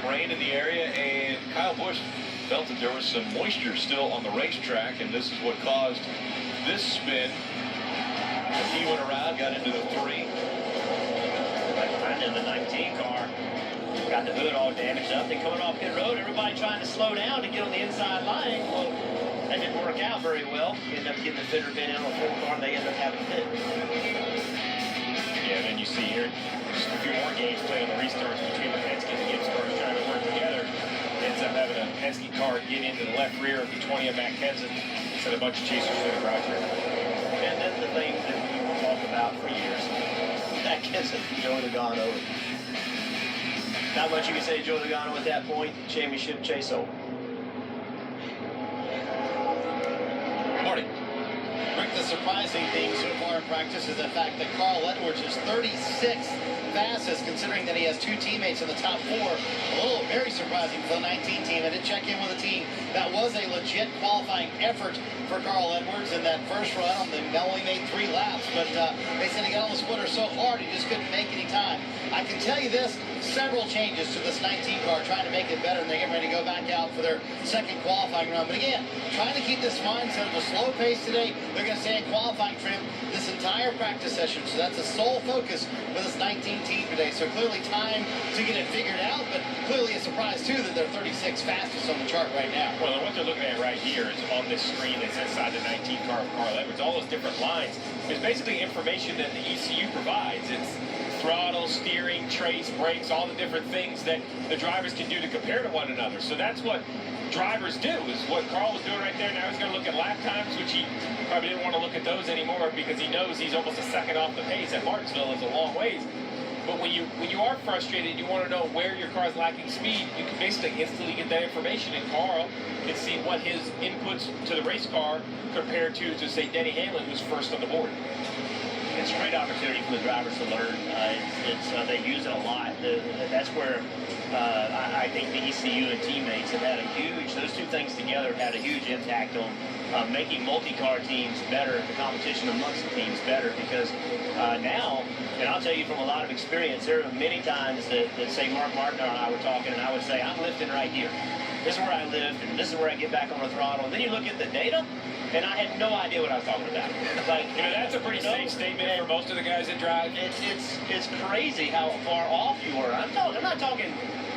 rain in the area, and Kyle Busch felt that there was some moisture still on the racetrack, and this is what caused this spin. And he went around, got into the 3. Right in the 19 car. Got the hood all damaged up. They coming off pit road. Everybody trying to slow down to get on the inside line. Well, that didn't work out very well. Ended up getting the fender pin in on the 4 car, and they ended up having to pit. Yeah, and then you see here just a few more games played on the restarts between the Penske and the Gibbs cars trying to work together. Ends up having a Penske car get into the left rear of the 20 of Matt Kenseth, sent a bunch of chasers through the garage here. And then the thing that we've talked about for years, Matt Kenseth, Joey Logano. Not much you can say to Joey Logano at that point. Championship chase over. Marty. Rick, the surprising thing so far in practice is the fact that Carl Edwards is 36th fastest, considering that he has 2 teammates in the top 4. A little very surprising for the 19 team. I did check in with the team. That was a legit qualifying effort for Carl Edwards in that first run. They only made 3 laps, but they said he got on the splitter so hard he just couldn't make any time. I can tell you this, several changes to this 19 car, trying to make it better, and they're getting ready to go back out for their second qualifying run. But again, trying to keep this mindset of a slow pace today. They're going to stay in qualifying trim this entire practice session, so that's the sole focus for this 19 team today. So clearly time to get it figured out, but clearly a surprise too that they're 36 fastest on the chart right now. Well, what they're looking at right here is on this screen that's inside the 19 car of Carl Edwards. All those different lines is basically information that the ECU provides. It's throttle, steering, trace, brakes, all the different things that the drivers can do to compare to one another. So that's what drivers do, is what Carl was doing right there. Now he's going to look at lap times, which he probably didn't want to look at those anymore because he knows he's almost a second off the pace at Martinsville. Is a long ways. But when you are frustrated, you want to know where your car is lacking speed, you can basically instantly get that information, and Carl can see what his inputs to the race car compared to say, Denny Hamlin, who's first on the board. It's a great opportunity for the drivers to learn. They use it a lot. That's where I think the ECU and teammates have had a huge, those 2 things together have had a huge impact on making multi-car teams better, the competition amongst the teams better, because now, and I'll tell you from a lot of experience, there are many times that say Mark Martin and I were talking, and I would say, I'm lifting right here. This is where I lift, and this is where I get back on the throttle. And then you look at the data, and I had no idea what I was talking about. Like, that's a pretty safe statement for most of the guys that drive. It's crazy how far off you were. I'm not talking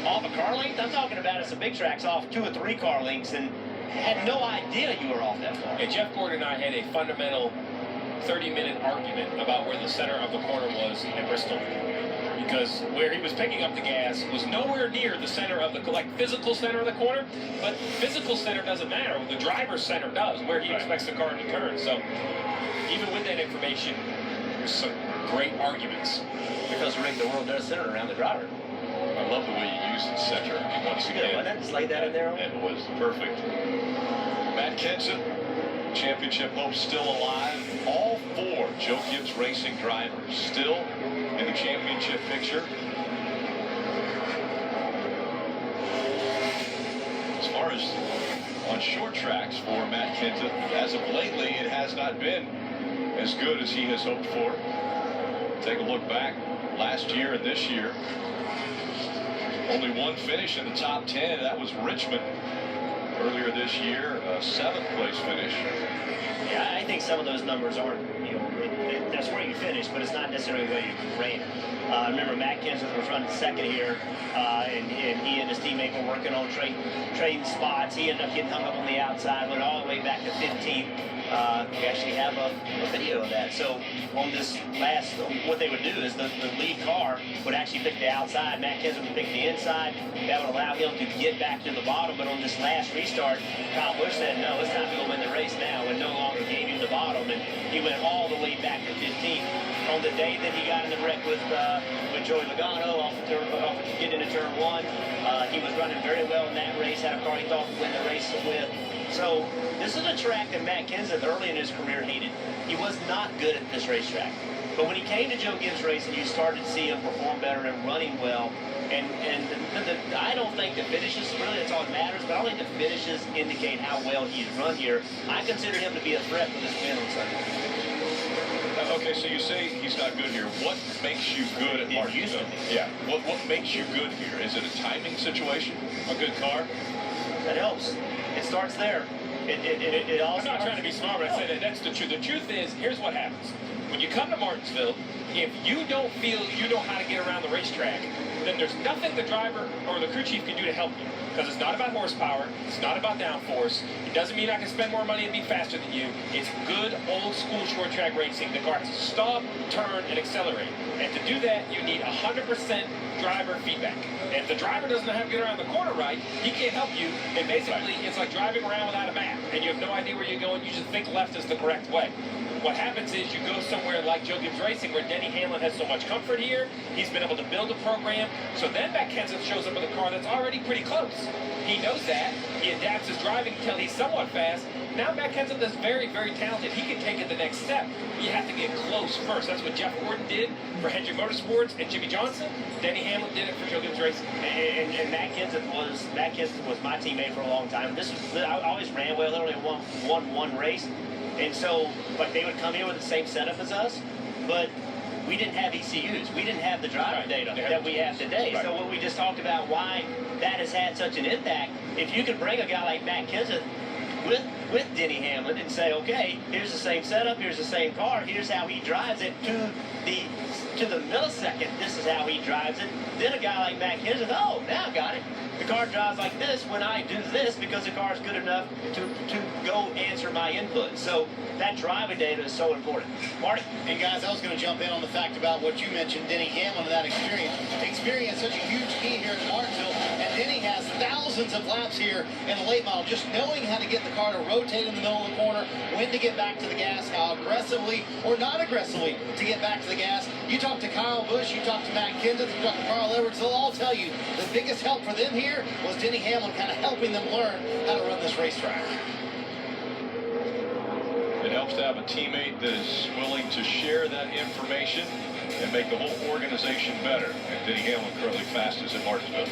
off a car length. I'm talking about at some big tracks off 2 or 3 car lengths, and had no idea you were off that far. And Jeff Gordon and I had a fundamental 30-minute argument about where the center of the corner was in Bristol. Because where he was picking up the gas was nowhere near the center of the, physical center of the corner, but physical center doesn't matter. The driver's center does, where he expects the car to turn. So even with that information, there's some great arguments. Because, Rick, the world does center around the driver. I love the way you used the center once again. Why not just lay that in there? It was perfect. Matt Kenseth, championship hopes still alive. All 4 Joe Gibbs Racing drivers still in the championship picture. As far as on short tracks for Matt Kenseth, as of lately, it has not been as good as he has hoped for. Take a look back last year and this year. Only 1 finish in the top 10. That was Richmond earlier this year, a 7th place finish. Yeah, I think some of those numbers aren't, that's where you finish, but it's not necessarily where you ran. I remember Matt Kenseth was running second here, and he and his teammate were working on trading spots. He ended up getting hung up on the outside, went all the way back to 15th. We actually have a video of that. So on this last, what they would do is the lead car would actually pick the outside. Matt Kenseth would pick the inside. That would allow him to get back to the bottom. But on this last restart, Kyle Busch said, no, it's time to go win the race now, and no longer gave him the bottom. And he went all the way back to 15th. On the day that he got in the wreck with Joey Logano off getting into turn 1, he was running very well in that race, had a car he thought would win the race with. So this is a track that Matt Kenseth early in his career hated. He was not good at this racetrack. But when he came to Joe Gibbs Racing, you started to see him perform better and running well. And I don't think the finishes, really that's all that matters, but I don't think the finishes indicate how well he's run here. I consider him to be a threat for this win on Sunday. Okay, so you say he's not good here. What makes you good at Martinsville? Yeah. What makes you good here? Is it a timing situation? A good car? That helps. It starts there. It all I'm not trying to be smart, but I say that that's the truth. The truth is, here's what happens. When you come to Martinsville, if you don't feel you know how to get around the racetrack, then there's nothing the driver or the crew chief can do to help you. Because it's not about horsepower, it's not about downforce. It doesn't mean I can spend more money and be faster than you. It's good old school short track racing. The car has to stop, turn, and accelerate. And to do that, you need 100% driver feedback. And if the driver doesn't know how to get around the corner right, he can't help you. And basically, it's like driving around without a map. And you have no idea where you're going. You just think left is the correct way. What happens is you go somewhere like Joe Gibbs Racing where Denny Hamlin has so much comfort here. He's been able to build a program. So then Matt Kenseth shows up with a car that's already pretty close. He knows that. He adapts his driving until he's somewhat fast. Now Matt Kenseth is very, very talented. He can take it the next step. You have to get close first. That's what Jeff Gordon did for Hendrick Motorsports and Jimmy Johnson. Denny Hamlin did it for Joe Gibbs Racing. And Matt Kenseth was my teammate for a long time. I always ran well. Only won one race. And so, but they would come in with the same setup as us, but we didn't have ECUs. We didn't have the driver data that we have today. Right. So what we just talked about, why that has had such an impact, if you could bring a guy like Matt Kenseth with Denny Hamlin and say, okay, here's the same setup, here's the same car, here's how he drives it to the millisecond, this is how he drives it. Then a guy like Matt Kenseth, oh, now I got it. The car drives like this when I do this because the car is good enough to go answer my input. So that driving data is so important. Marty? And guys, I was going to jump in on the fact about what you mentioned, Denny Hamlin and that experience. Experience such a huge key here at Martinsville, and Denny has thousands of laps here in the late model, just knowing how to get the car to rotate in the middle of the corner, when to get back to the gas, how aggressively or not aggressively to get back to the gas. You talk to Kyle Busch, you talk to Matt Kenseth, you talk to Carl Edwards, they'll all tell you the biggest help for them here was Denny Hamlin kind of helping them learn how to run this racetrack. It helps to have a teammate that is willing to share that information and make the whole organization better. And Denny Hamlin currently fastest at Martinsville.